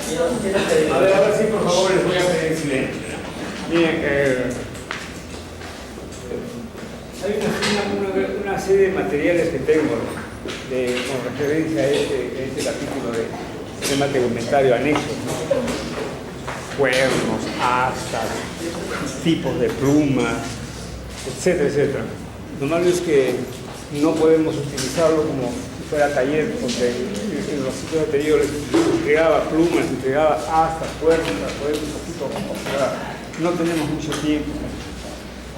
A ver, ahora sí, por favor, les voy a pedir silencio. Miren, hay una serie de materiales que tengo con referencia a este capítulo de sistema tegumentario anexo, ¿no? Cuernos, astas, tipos de plumas, etcétera, etcétera. Lo malo es que no podemos utilizarlo como si fuera taller, porque en los sitios anteriores se entregaba plumas, se entregaba astas, cuernos, para poder un poquito observar. No tenemos mucho tiempo.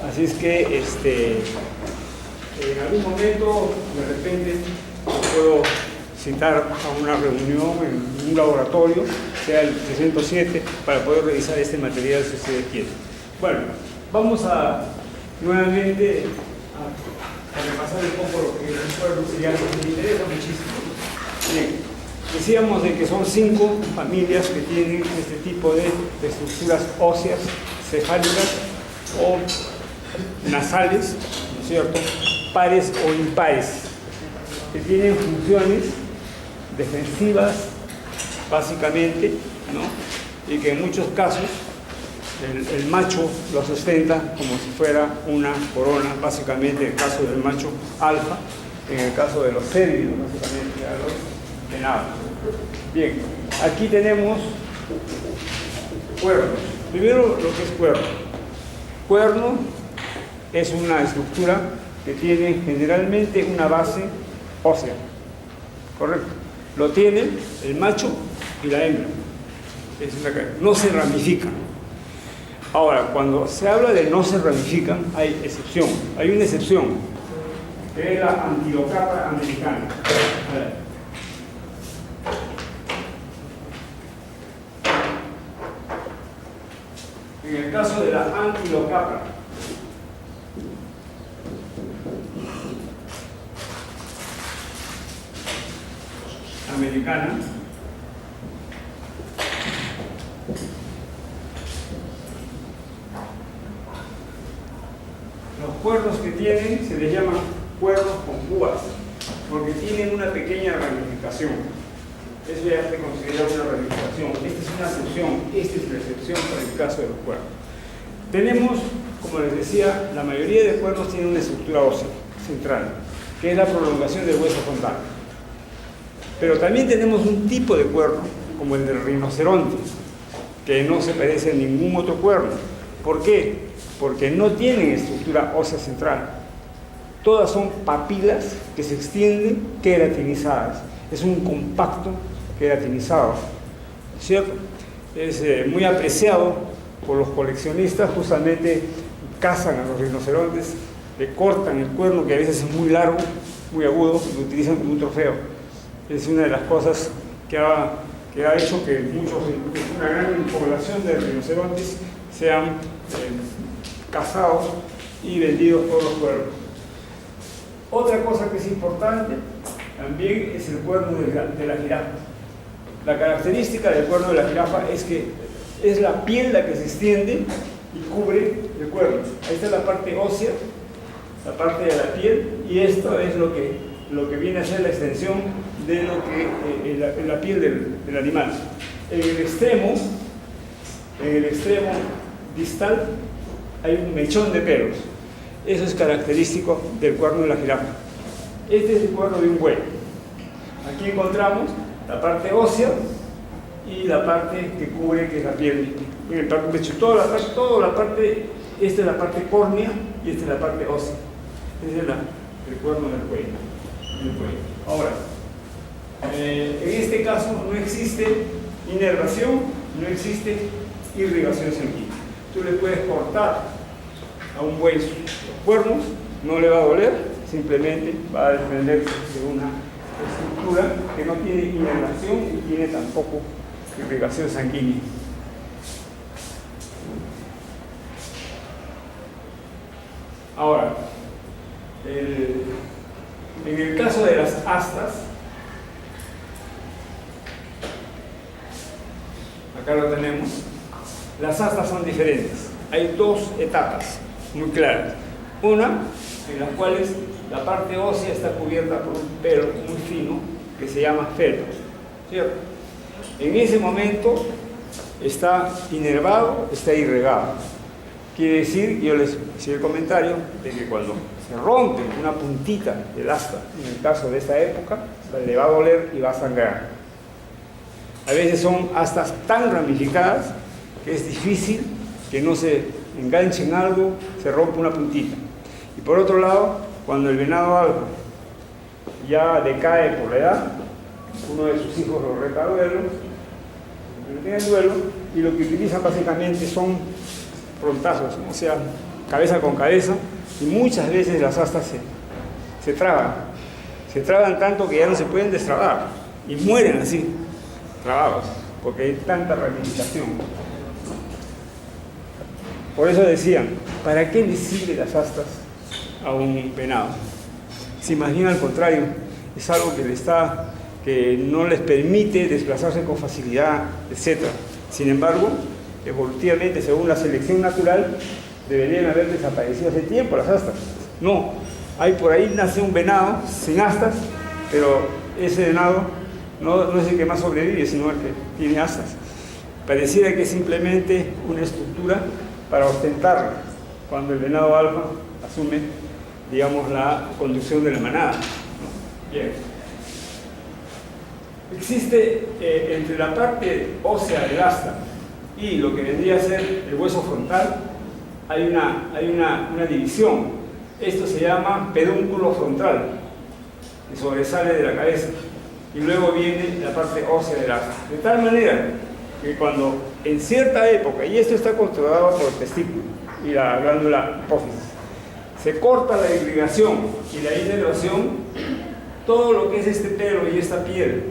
Así es que en algún momento, de repente, puedo citar a una reunión en un laboratorio, sea el 307, para poder revisar este material si ustedes quieren. Bueno, vamos nuevamente a repasar un poco lo que recuerdo, que ya me interesa muchísimo. Bien, decíamos de que son 5 familias que tienen este tipo de estructuras óseas, cefálicas o nasales, ¿no es cierto?, pares o impares, que tienen funciones defensivas, básicamente, ¿no? Y que en muchos casos el macho lo sustenta como si fuera una corona, básicamente en el caso del macho alfa, en el caso de los cérvidos, básicamente a los venados. Bien, aquí tenemos cuernos. Primero, lo que es cuerno. Cuerno es una estructura que tiene generalmente una base ósea, ¿correcto? Lo tiene el macho y la hembra. No se ramifican. Ahora, cuando se habla de no se ramifican, hay excepción. Hay una excepción, que es la Antilocapra americana. A ver. En el caso de la Antilocapra americana, los cuernos que tienen se les llaman cuernos con púas, porque tienen una pequeña ramificación. Eso ya se considera una ramificación. Esta es una excepción, esta es la excepción para el caso de los cuernos. Tenemos, como les decía, la mayoría de cuernos tienen una estructura ósea central, que es la prolongación del hueso frontal. Pero también tenemos un tipo de cuerno, como el del rinoceronte, que no se parece a ningún otro cuerno. ¿Por qué? Porque no tienen estructura ósea central. Todas son papilas que se extienden queratinizadas. Es un compacto queratinizado, ¿cierto? Es muy apreciado por los coleccionistas. Justamente cazan a los rinocerontes, le cortan el cuerno, que a veces es muy largo, muy agudo, y lo utilizan como un trofeo. Es una de las cosas que ha hecho que una gran población de rinocerontes sean cazados y vendidos por los cuernos. Otra cosa que es importante también es el cuerno de la jirafa. La característica del cuerno de la jirafa es que es la piel la que se extiende y cubre el cuerno. Ahí está la parte ósea, la parte de la piel, y esto es lo que viene a ser la extensión de la piel del animal. En el extremo distal hay un mechón de pelos. Eso es característico del cuerno de la jirafa. Este es el cuerno de un buey. Aquí encontramos la parte ósea y la parte que cubre, que es la piel. En el pecho, toda la parte, esta es la parte córnea y esta es la parte ósea. Este es el cuerno del buey. Ahora, en este caso no existe inervación, no existe irrigación sanguínea. Tú le puedes cortar a un buey los cuernos, no le va a doler, simplemente va a desprenderse de una estructura que no tiene inervación y tiene tampoco irrigación sanguínea. Ahora, en el caso de las astas, acá lo tenemos, las astas son diferentes. Hay 2 etapas muy claras. Una, en las cuales la parte ósea está cubierta por un pelo muy fino que se llama felo, ¿cierto? En ese momento está inervado, está irrigado. Quiere decir, yo les hice el comentario, de que cuando se rompe una puntita del asta, en el caso de esta época, le va a doler y va a sangrar. A veces son astas tan ramificadas que es difícil que no se enganche en algo, se rompe una puntita. Y por otro lado, cuando el venado alfa ya decae por la edad, uno de sus hijos lo reta a duelo, tiene el duelo, y lo que utilizan básicamente son frontazos, o sea, cabeza con cabeza, y muchas veces las astas se traban tanto que ya no se pueden destrabar, y mueren así, trabados, porque hay tanta ramificación. Por eso decían, ¿para qué le sirven las astas a un venado? Si más bien al contrario, es algo que no les permite desplazarse con facilidad, etc. Sin embargo, evolutivamente, según la selección natural, deberían haber desaparecido hace tiempo las astas. No, hay por ahí nace un venado sin astas, pero ese venado no es el que más sobrevive, sino el que tiene astas. Pareciera que es simplemente una estructura para ostentarla, cuando el venado alfa asume, digamos, la conducción de la manada, ¿no? Bien. Existe entre la parte ósea del asta y lo que vendría a ser el hueso frontal, hay una división. Esto se llama pedúnculo frontal, que sobresale de la cabeza, y luego viene la parte ósea del asta. De tal manera que cuando en cierta época, y esto está controlado por el testículo y la glándula hipófisis, se corta la irrigación y la inervación, todo lo que es este pelo y esta piel,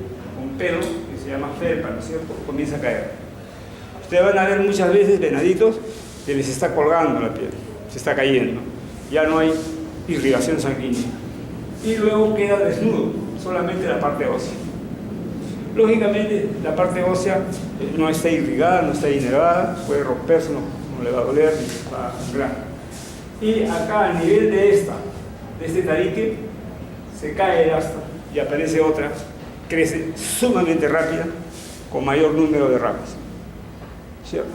un pelo que se llama felpa, ¿no es cierto?, comienza a caer. Ustedes van a ver muchas veces venaditos que les está colgando la piel, se está cayendo, ya no hay irrigación sanguínea, y luego queda desnudo, solamente la parte ósea. Lógicamente, la parte ósea no está irrigada, no está inervada, puede romperse, no le va a doler, ni va a sangrar. Y acá, a nivel de este tabique, se cae el asta y aparece otra, crece sumamente rápida, con mayor número de ramas. ¿Cierto?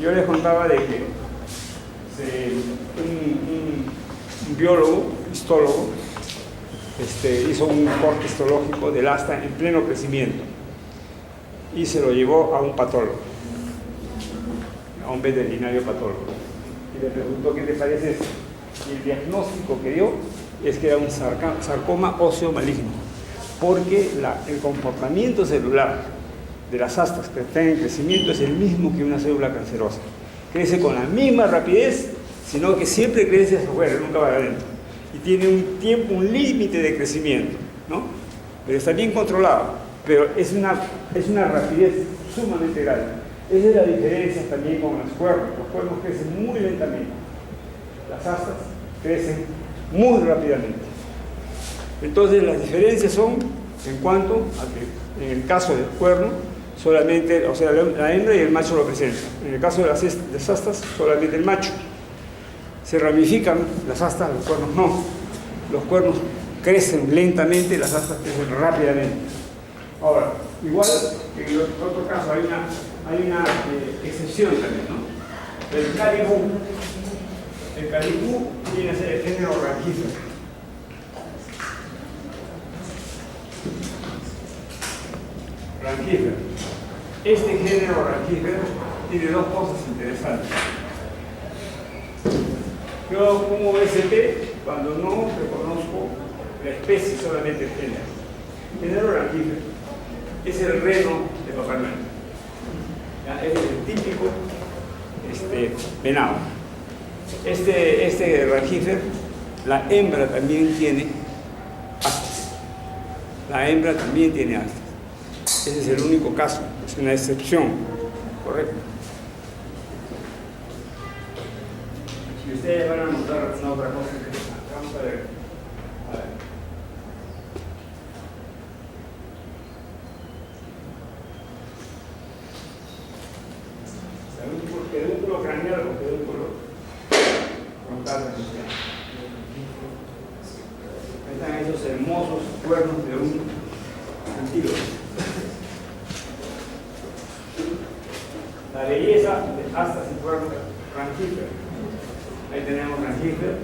Yo les contaba de que un biólogo, histólogo, hizo un corte histológico del asta en pleno crecimiento y se lo llevó a un patólogo, a un veterinario patólogo, y le preguntó qué te parece eso. Y el diagnóstico que dio es que era un sarcoma óseo maligno, porque el comportamiento celular de las astas que están en crecimiento es el mismo que una célula cancerosa. Crece con la misma rapidez, sino que siempre crece hacia afuera, nunca va adentro. Y tiene un tiempo, un límite de crecimiento, ¿no? Pero está bien controlado, pero es una rapidez sumamente grande. Esa es la diferencia también con los cuernos. Los cuernos crecen muy lentamente. Las astas crecen muy rápidamente. Entonces las diferencias son en cuanto a que en el caso del cuerno solamente, o sea, la hembra y el macho lo presentan. En el caso de las astas, solamente el macho. Se ramifican las astas, los cuernos no. Los cuernos crecen lentamente, las astas crecen rápidamente. Ahora, igual que en el otro caso hay una excepción también, ¿no? El caribú. El caribú viene a ser el género Rangífero. Rangífero. Este género Rangífero tiene dos cosas interesantes. Yo como SP, cuando no reconozco la especie, solamente el género. El género Rangífero es el reno de Papá Noel. Es el típico venado. Este Rangífero, la hembra también tiene astas. La hembra también tiene astas. Ese es el único caso, es una excepción, ¿correcto? Si ustedes van a notar una otra cosa, vamos a ver. Pedúnculo craneal o pedúnculo frontal. Están esos hermosos cuernos de un antílope. La belleza de astas y cuernos rangíferos. Ahí tenemos rangífer,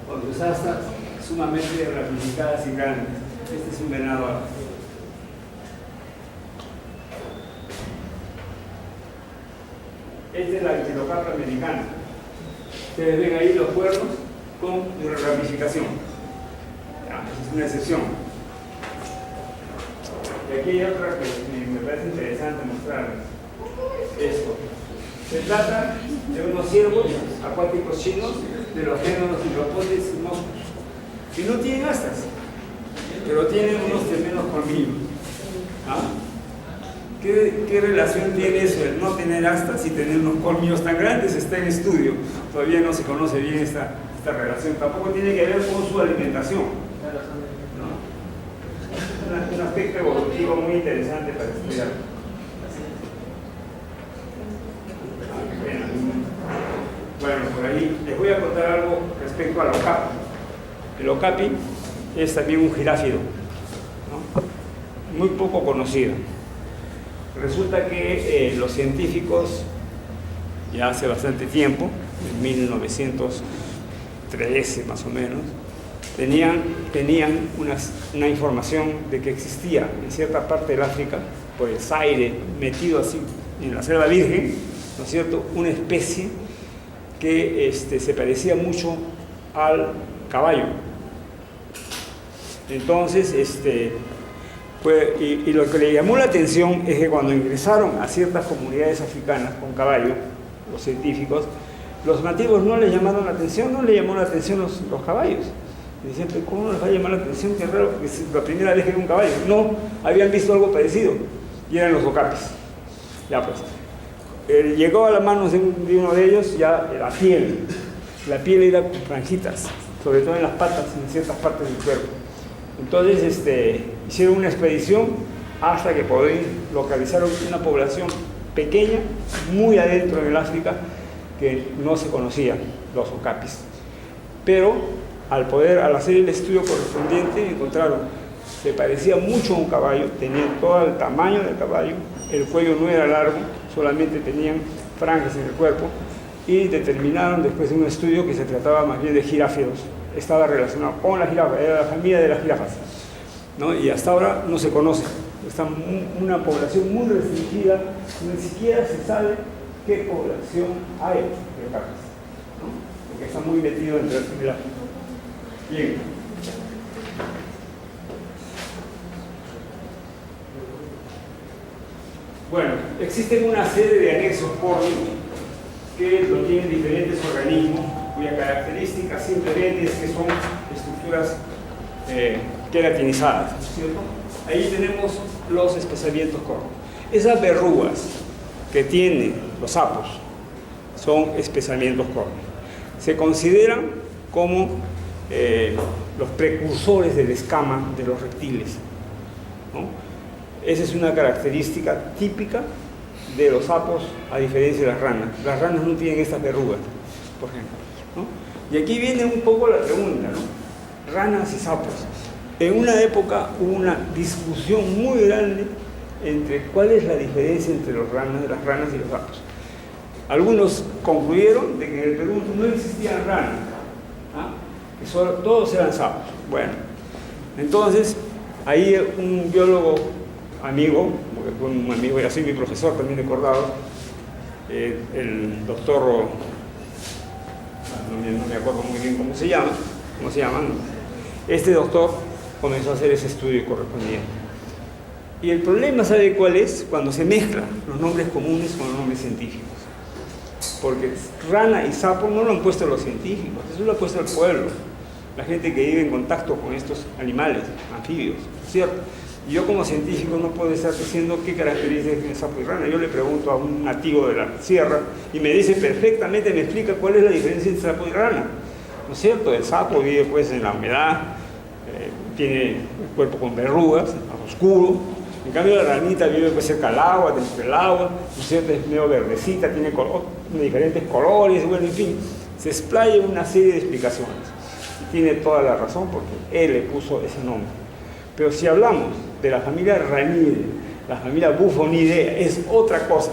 con sus astas sumamente ramificadas y grandes. Este es un venado alfa. Esta es la Antilocapra americana. Ustedes ven ahí los cuernos con ramificación. Es una excepción. Y aquí hay otra que me parece interesante mostrarles. Esto. Se trata de unos ciervos acuáticos chinos de los géneros Hydropodes y Moscus, que no tienen astas, pero tienen unos tremendos colmillos. ¿Ah? ¿Qué relación tiene eso, el no tener astas y tener unos colmillos tan grandes? Está en estudio. Todavía no se conoce bien esta relación. Tampoco tiene que ver con su alimentación, ¿no? Un aspecto evolutivo muy interesante para estudiar. Bueno, por ahí les voy a contar algo respecto al okapi. El okapi es también un giráfido, ¿no? Muy poco conocido. Resulta que los científicos, ya hace bastante tiempo, en 1913 más o menos, tenían una información de que existía en cierta parte del África, por el Zaire, metido así en la selva virgen, ¿no es cierto?, una especie que se parecía mucho al caballo. Entonces, y lo que le llamó la atención es que cuando ingresaron a ciertas comunidades africanas con caballo, los científicos, los nativos no les llamaron la atención, no le llamó la atención los caballos. Y decían, pero ¿cómo les va a llamar la atención? Qué raro, porque es la primera vez que era un caballo. No, habían visto algo parecido, y eran los okapis. Ya pues, llegó a las manos de uno de ellos ya la piel era con franjitas, sobre todo en las patas, en ciertas partes del cuerpo. Entonces hicieron una expedición hasta que localizaron una población pequeña, muy adentro en el África, que no se conocía, los okapis. Pero al hacer el estudio correspondiente, encontraron, se parecía mucho a un caballo, tenía todo el tamaño del caballo, el cuello no era largo, solamente tenían franjas en el cuerpo, y determinaron después de un estudio que se trataba más bien de giráfidos. Estaba relacionado con la jirafa, era la familia de las jirafas, ¿no? Y hasta ahora no se conoce. Está una población muy restringida, ni siquiera se sabe qué población hay de okapis, ¿no? Porque está muy metido entre el similar. Bien. Bueno, existen una serie de anexos córneos que lo tienen diferentes organismos, cuya característica simplemente es que son estructuras queratinizadas, ¿cierto? Ahí tenemos los espesamientos córneos. Esas verrugas que tienen los sapos son espesamientos córneos. Se consideran como los precursores de la escama de los reptiles, ¿no? Esa es una característica típica de los sapos, a diferencia de las ranas. Las ranas no tienen estas verrugas, por ejemplo, ¿no? Y aquí viene un poco la pregunta, ¿no? Ranas y sapos. En una época hubo una discusión muy grande entre cuál es la diferencia entre las ranas y los sapos. Algunos concluyeron de que en el Perú no existían ranas, que todos eran sapos. Bueno, entonces ahí un biólogo amigo, porque fue un amigo, y así mi profesor también de Cordado, el doctor, no me acuerdo muy bien cómo se llama, este doctor comenzó a hacer ese estudio correspondiente. Y el problema, ¿sabe cuál es? Cuando se mezclan los nombres comunes con los nombres científicos. Porque rana y sapo no lo han puesto los científicos, eso lo ha puesto el pueblo, la gente que vive en contacto con estos animales, anfibios, ¿cierto? Y yo como científico no puedo estar diciendo qué características tiene sapo y rana. Yo le pregunto a un nativo de la sierra y me dice perfectamente, me explica cuál es la diferencia entre sapo y rana, ¿no es cierto? El sapo vive pues en la humedad, tiene el cuerpo con verrugas, oscuro. En cambio la ranita vive pues cerca del agua, dentro del agua, ¿no es cierto? Es medio verdecita, tiene diferentes colores, bueno, en fin, se explaya una serie de explicaciones. Y tiene toda la razón porque él le puso ese nombre. Pero si hablamos de la familia Ranidae, la familia Bufonidae es otra cosa.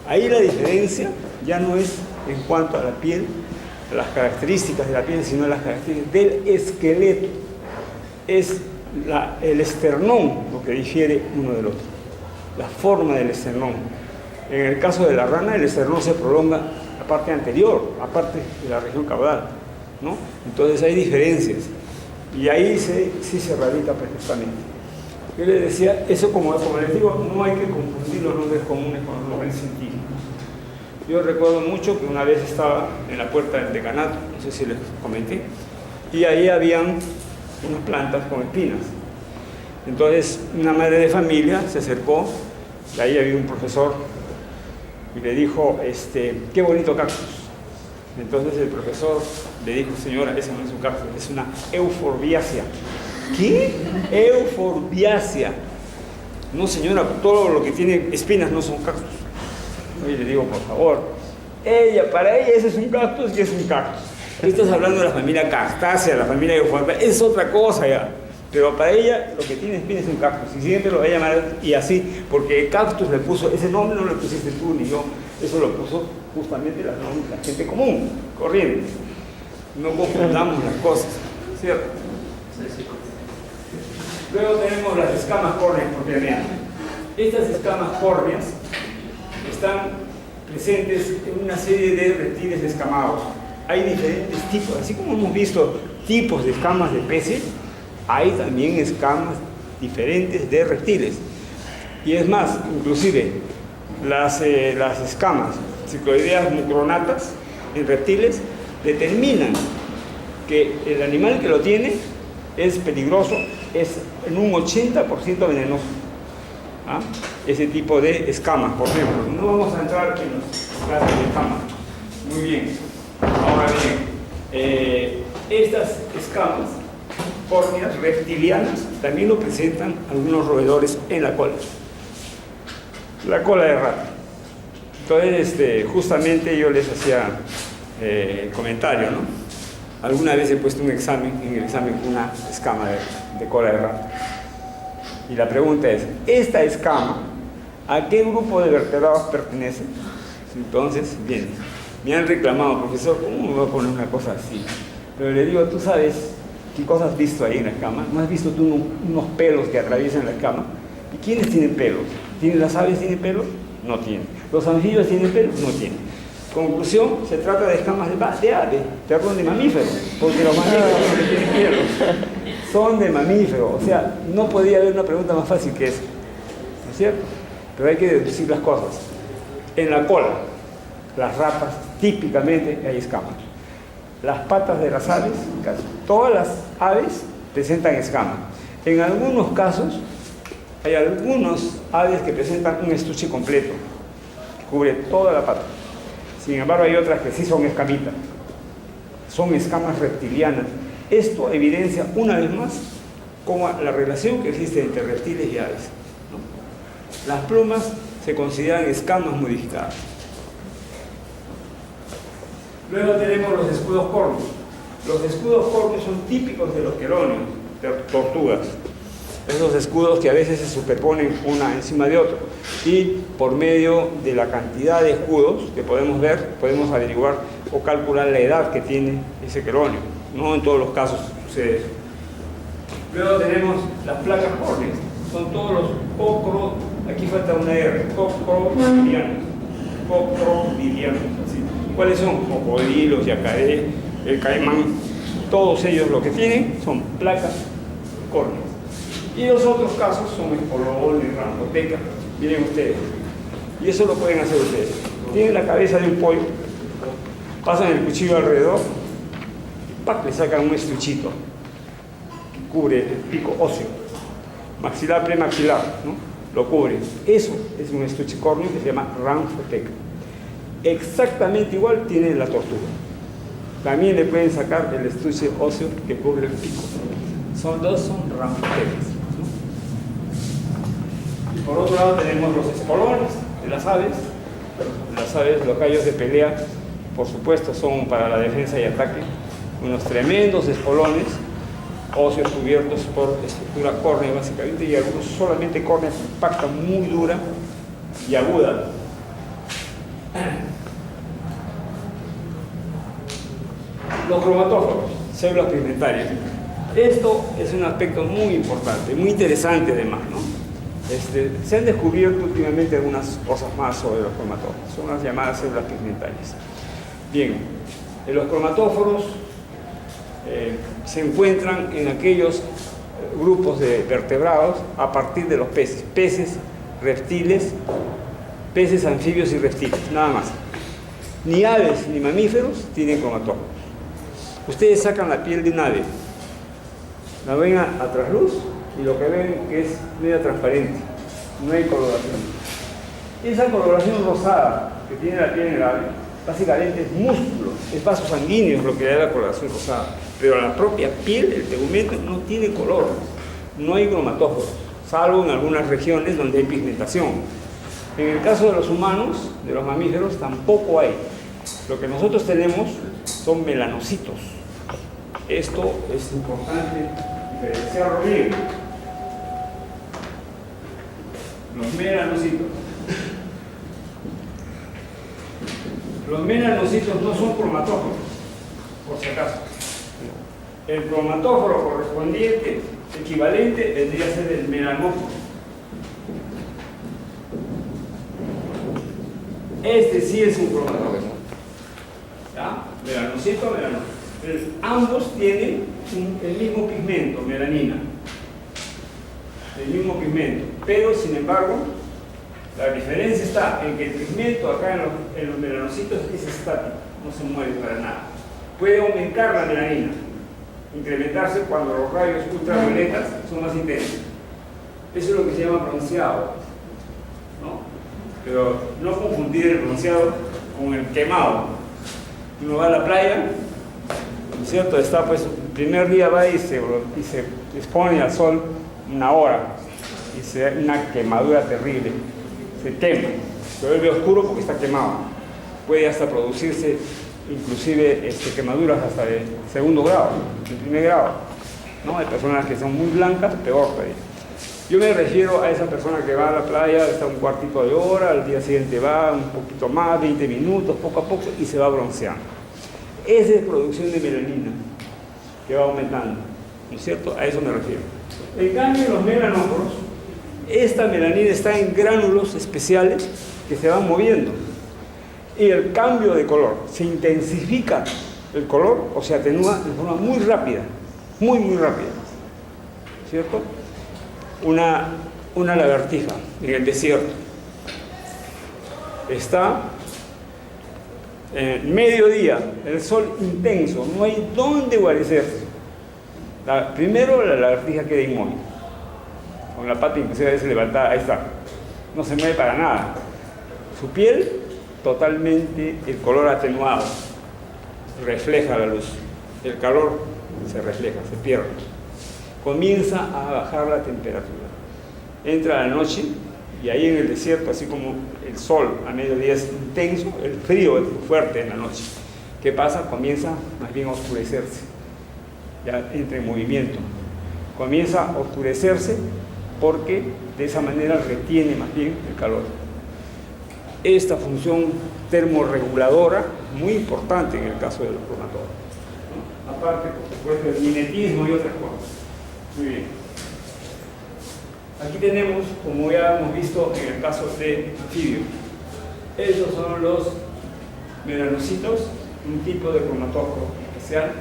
Ahí la diferencia ya no es en cuanto a la piel, a las características de la piel, sino las características del esqueleto. Es el esternón lo que difiere uno del otro, la forma del esternón. En el caso de la rana, el esternón se prolonga a la parte anterior, aparte de la región caudal, ¿no? Entonces hay diferencias y ahí sí se radica perfectamente. Yo les decía, eso como les digo, no hay que confundir los nombres comunes con los nombres científicos. Yo recuerdo mucho que una vez estaba en la puerta del decanato, no sé si les comenté, y ahí habían unas plantas con espinas. Entonces una madre de familia se acercó, y ahí había un profesor, y le dijo, qué bonito cactus. Entonces el profesor le dijo, señora, ese no es un cactus, es una euforbiácea. ¿Qué? Euforbiácea. No, señora, todo lo que tiene espinas no son cactus. Oye, le digo, por favor, para ella ese es un cactus y es un cactus. Estás hablando de la familia cactácea, la familia euforbiácea, es otra cosa ya. Pero para ella lo que tiene espinas es un cactus. Y siempre lo va a llamar y así, porque cactus le puso, ese nombre no lo pusiste tú ni yo, eso lo puso justamente la gente común, corriente. No confundamos las cosas, ¿cierto? Luego tenemos las escamas córneas, porque vean, estas escamas córneas están presentes en una serie de reptiles escamados. Hay diferentes tipos, así como hemos visto tipos de escamas de peces, hay también escamas diferentes de reptiles. Y es más, inclusive las escamas cicloideas mucronatas en reptiles determinan que el animal que lo tiene es peligroso, es en un 80% venenoso. ¿Ah? Ese tipo de escamas, por ejemplo. No vamos a entrar en las clases de escamas. Muy bien. Ahora bien, estas escamas córneas reptilianas también lo presentan algunos roedores en la cola. La cola de rata. Entonces, justamente yo les hacía el comentario, ¿no? Alguna vez he puesto en el examen una escama de cola de rata. Y la pregunta es, ¿esta escama a qué grupo de vertebrados pertenece? Entonces, bien, me han reclamado, profesor, ¿cómo me voy a poner una cosa así? Pero le digo, ¿tú sabes qué cosas has visto ahí en la escama? ¿No has visto tú unos pelos que atraviesan la escama? ¿Y quiénes tienen pelos? ¿Las aves tienen pelos? No tienen. ¿Los anfibios tienen pelos? No tienen. Conclusión, se trata de escamas de ave, perdón, de mamíferos, porque los mamíferos no tienen pelos, son de mamíferos. O sea, no podía haber una pregunta más fácil que esa, ¿no es cierto? Pero hay que deducir las cosas. En la cola, las ratas, típicamente hay escamas. Las patas de las aves, casi todas las aves presentan escamas. En algunos casos, hay algunos aves que presentan un estuche completo, que cubre toda la pata. Sin embargo, hay otras que sí son escamitas, son escamas reptilianas. Esto evidencia una vez más como la relación que existe entre reptiles y aves, ¿no? Las plumas se consideran escamas modificadas. Luego tenemos los escudos córneos. Los escudos córneos son típicos de los quelonios, de tortugas. Esos escudos que a veces se superponen una encima de otra. Y por medio de la cantidad de escudos que podemos ver, podemos averiguar o calcular la edad que tiene ese quelonio. No en todos los casos sucede eso. Luego tenemos las placas córneas. Son todos los aquí falta una R, cocrodilianos. Cocrodilianos, así. ¿Cuáles son? Cocodrilos, yacaré, el caimán. Todos ellos lo que tienen son placas córneas. Y los otros casos son espolones, rampoteca. Miren ustedes. Y eso lo pueden hacer ustedes. Tienen la cabeza de un pollo, pasan el cuchillo alrededor, le sacan un estuchito que cubre el pico óseo, maxilar, premaxilar, ¿no? Lo cubre. Eso es un estuche córneo que se llama rampoteca. Exactamente igual tiene la tortuga. También le pueden sacar el estuche óseo que cubre el pico. Son rampotecas. Por otro lado tenemos los espolones de las aves. Las aves, los gallos de pelea, por supuesto, son para la defensa y ataque. Unos tremendos espolones, óseos cubiertos por estructura córnea básicamente, y algunos solamente córnea compacta, muy dura y aguda. Los cromatóforos, células pigmentarias. Esto es un aspecto muy importante, muy interesante además, ¿no? Se han descubierto últimamente algunas cosas más sobre los cromatóforos. Son las llamadas células pigmentarias. Bien, los cromatóforos se encuentran en aquellos grupos de vertebrados a partir de los peces, reptiles, peces, anfibios y reptiles, nada más. Ni aves ni mamíferos tienen cromatóforos. Ustedes sacan la piel de un ave, la ven a trasluz y lo que ven que es media transparente, no hay coloración. Esa coloración rosada que tiene la piel en el ave, básicamente es músculo, es vasos sanguíneos lo que da la coloración rosada, pero la propia piel, el tegumento, no tiene color, no hay cromatóforos, salvo en algunas regiones donde hay pigmentación. En el caso de los humanos, de los mamíferos, tampoco hay. Lo que nosotros tenemos son melanocitos. Esto es importante diferenciarlo bien. Los melanocitos. Los melanocitos no son cromatóforos, por si acaso. El cromatóforo correspondiente, equivalente, vendría a ser el melanóforo. Este sí es un cromatóforo. ¿Ya? Melanocito, melanóforo. Ambos tienen el mismo pigmento, melanina. El mismo pigmento. Pero, sin embargo, la diferencia está en que el pigmento acá en los melanocitos es estático, no se mueve para nada. Puede aumentar la melanina, incrementarse cuando los rayos ultravioletas son más intensos. Eso es lo que se llama bronceado, ¿no? Pero no confundir el bronceado con el quemado. Uno va a la playa, ¿no es cierto? Está pues, el primer día va y se expone al sol una hora y se da una quemadura terrible. Se quema, se vuelve oscuro porque está quemado. Puede hasta producirse inclusive quemaduras hasta de segundo grado, de primer grado, ¿no? Hay personas que son muy blancas, peor todavía. Yo me refiero a esa persona que va a la playa, está un cuartito de hora, al día siguiente va un poquito más, 20 minutos, poco a poco, y se va bronceando. Esa es producción de melanina, que va aumentando, ¿no es cierto? A eso me refiero. En cambio, los melanóforos, esta melanina está en gránulos especiales que se van moviendo. Y el cambio de color, se intensifica el color o se atenúa de forma muy rápida, muy rápida, ¿cierto? Una lagartija en el desierto está en mediodía, el sol intenso, no hay dónde guarecerse. Primero la lagartija queda inmóvil, con la pata inclusive a veces levantada, ahí está, no se mueve para nada. Su piel totalmente el color atenuado, refleja la luz, el calor se refleja, se pierde. Comienza a bajar la temperatura, entra la noche y ahí en el desierto, así como el sol a mediodía es intenso, el frío es fuerte en la noche. ¿Qué pasa? Comienza más bien a oscurecerse, ya entra en movimiento, comienza a oscurecerse porque de esa manera retiene más bien el calor. Esta función termorreguladora muy importante en el caso de los cromatóforos, ¿no? Aparte, por supuesto, el mimetismo y otras cosas. Muy bien. Aquí tenemos, como ya hemos visto en el caso de anfibios, estos son los melanocitos, un tipo de cromatóforo especial.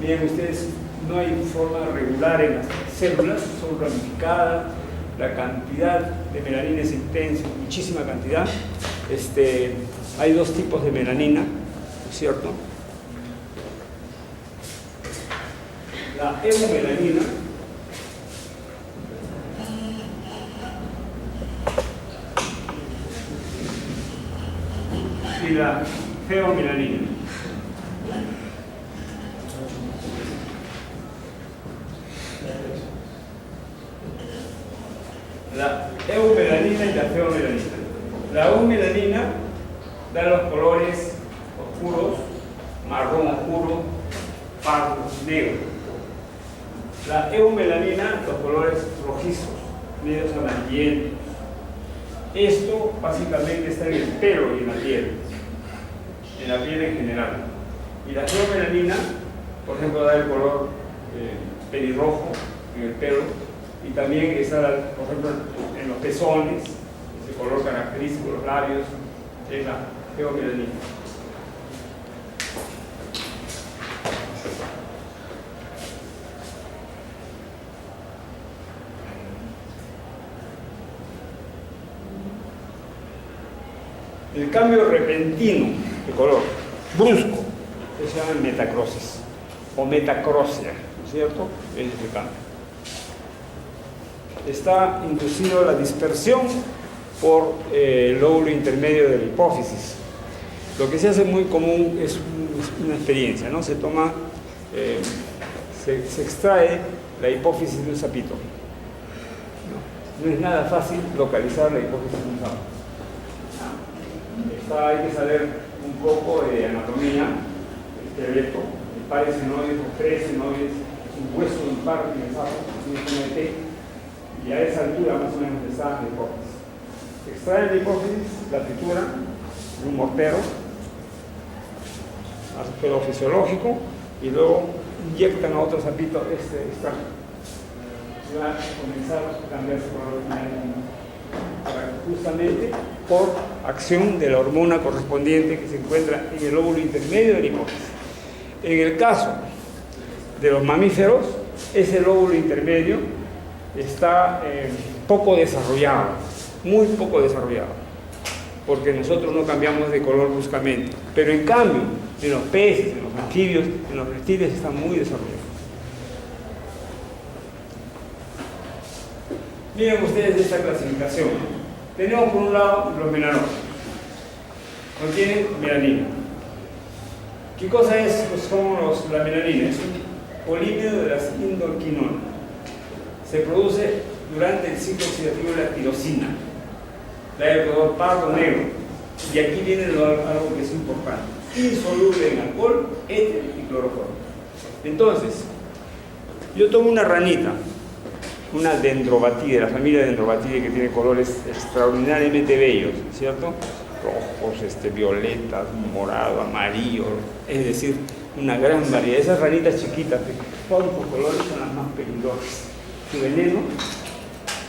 Miren ustedes, no hay forma regular en las células, son ramificadas, la cantidad de melanina es intensa, muchísima cantidad. Hay dos tipos de melanina, ¿no es cierto? La eumelanina y la feomelanina. La eumelanina y la feomelanina. La eumelanina da los colores oscuros, marrón oscuro, pardo, negro. La eumelanina, los colores rojizos, medios amarillentos. Esto básicamente está en el pelo y en la piel en general. Y la geomelanina, por ejemplo, da el color pelirrojo en el pelo, y también está, por ejemplo, en los pezones, ese color característico, los labios, es la geomelanina. El cambio repentino de color, brusco, se llama metacrosis o metacrosia, ¿no es cierto? Es ese cambio. Está inducido la dispersión por el lóbulo intermedio de la hipófisis. Lo que se hace muy común es una experiencia, ¿no? Se toma, se extrae la hipófisis de un sapito. No es nada fácil localizar la hipófisis de un sapito. Hay que saber un poco de anatomía, esqueleto, el par senoides o tres senoides, un hueso de un par en el sapo, y a esa altura más o menos está la hipófisis. Extraen la hipófisis, la trituran en un mortero, pero fisiológico, y luego inyectan a otro sapito este extracto. Y va a comenzar a cambiar su color justamente por acción de la hormona correspondiente que se encuentra en el lóbulo intermedio de la hipófisis. En el caso de los mamíferos, ese lóbulo intermedio está poco desarrollado, muy poco desarrollado, porque nosotros no cambiamos de color bruscamente, pero en cambio, en los peces, en los anfibios, en los reptiles está muy desarrollado. Miren ustedes esta clasificación. Tenemos por un lado los melanócitos. Contienen melanina. ¿Qué cosa es? Pues la melanina es un polímero de las indolquinonas. Se produce durante el ciclo oxidativo de la tirosina. Da el color pardo negro. Y aquí viene algo que es importante. Insoluble en alcohol, éter y cloroformo. Entonces, yo tomo una ranita, una dendrobatide, la familia dendrobatide, que tiene colores extraordinariamente bellos, ¿cierto? Rojos, violetas, morado, amarillo, es decir, una gran variedad. Esas ranitas chiquitas de todos los colores son las más peligrosas. Su veneno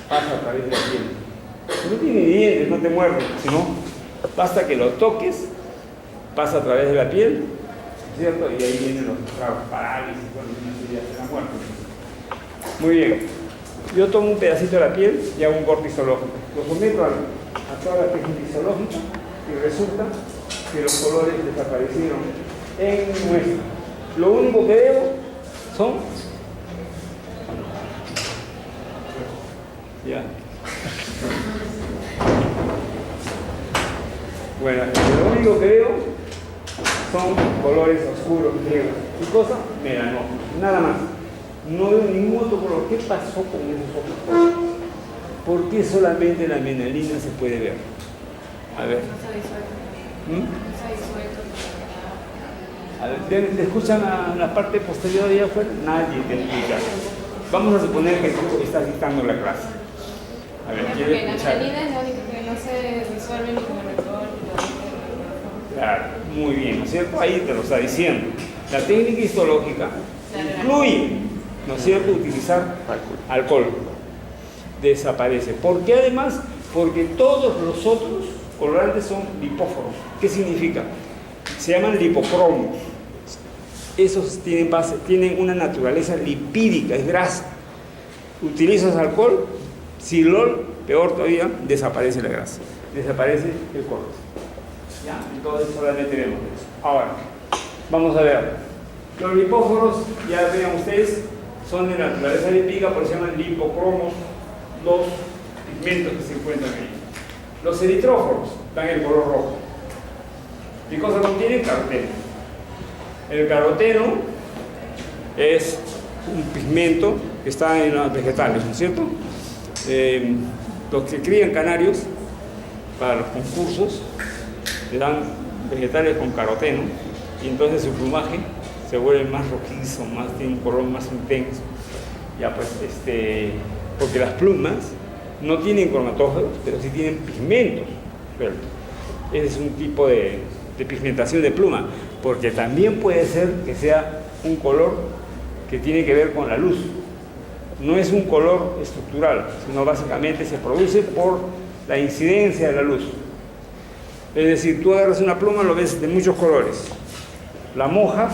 pasa a través de la piel. No tiene dientes, no te muerde, sino basta que lo toques, pasa a través de la piel, ¿cierto? Y ahí vienen los estragos, parálisis, bueno, una serie de la muerte. Muy bien. Yo tomo un pedacito de la piel y hago un corte histológico. Lo someto a toda la técnica histológica y resulta que los colores desaparecieron en mi muestra. Lo único que veo son... Ya. Bueno, lo único que veo son colores oscuros, negros. ¿Qué cosa? Melanoma. Nada más. No veo ningún otro color. ¿Qué pasó con esos otros colores? ¿Por qué solamente la melanina se puede ver? A ver. A ver, ¿te escuchan a la parte posterior de allá afuera? Nadie te escucha. Vamos a suponer que tú estás dictando la clase. A ver, ¿quieres escuchar? La melanina es la única que no se disuelve ni con el alcohol. Claro, muy bien, ¿no es cierto? Ahí te lo está diciendo. La técnica histológica incluye, ¿no es cierto?, utilizar alcohol. Desaparece. ¿Por qué además? Porque todos los otros colorantes son lipóforos. ¿Qué significa? Se llaman lipocromos. Esos tienen una naturaleza lipídica, es grasa. Utilizas alcohol, silol, peor todavía, desaparece la grasa, desaparece el color. ¿Ya? Entonces solamente vemos eso. Ahora, vamos a ver. Los lipóforos, ya vean ustedes, son de naturaleza lipídica, por eso se llaman lipocromos, los pigmentos que se encuentran ahí. Los eritróforos dan el color rojo. ¿Qué cosa contiene? Caroteno. El caroteno es un pigmento que está en los vegetales, ¿no es cierto? Los que crían canarios para los concursos le dan vegetales con caroteno y entonces su plumaje se vuelve más rojizo, tiene un color más intenso. Ya pues, porque las plumas No tienen cromatóforos, pero sí tienen pigmentos sueltos. Ese es un tipo de pigmentación de pluma, porque también puede ser que sea un color que tiene que ver con la luz. No es un color estructural, sino básicamente se produce por la incidencia de la luz. Es decir, tú agarras una pluma, lo ves de muchos colores, la mojas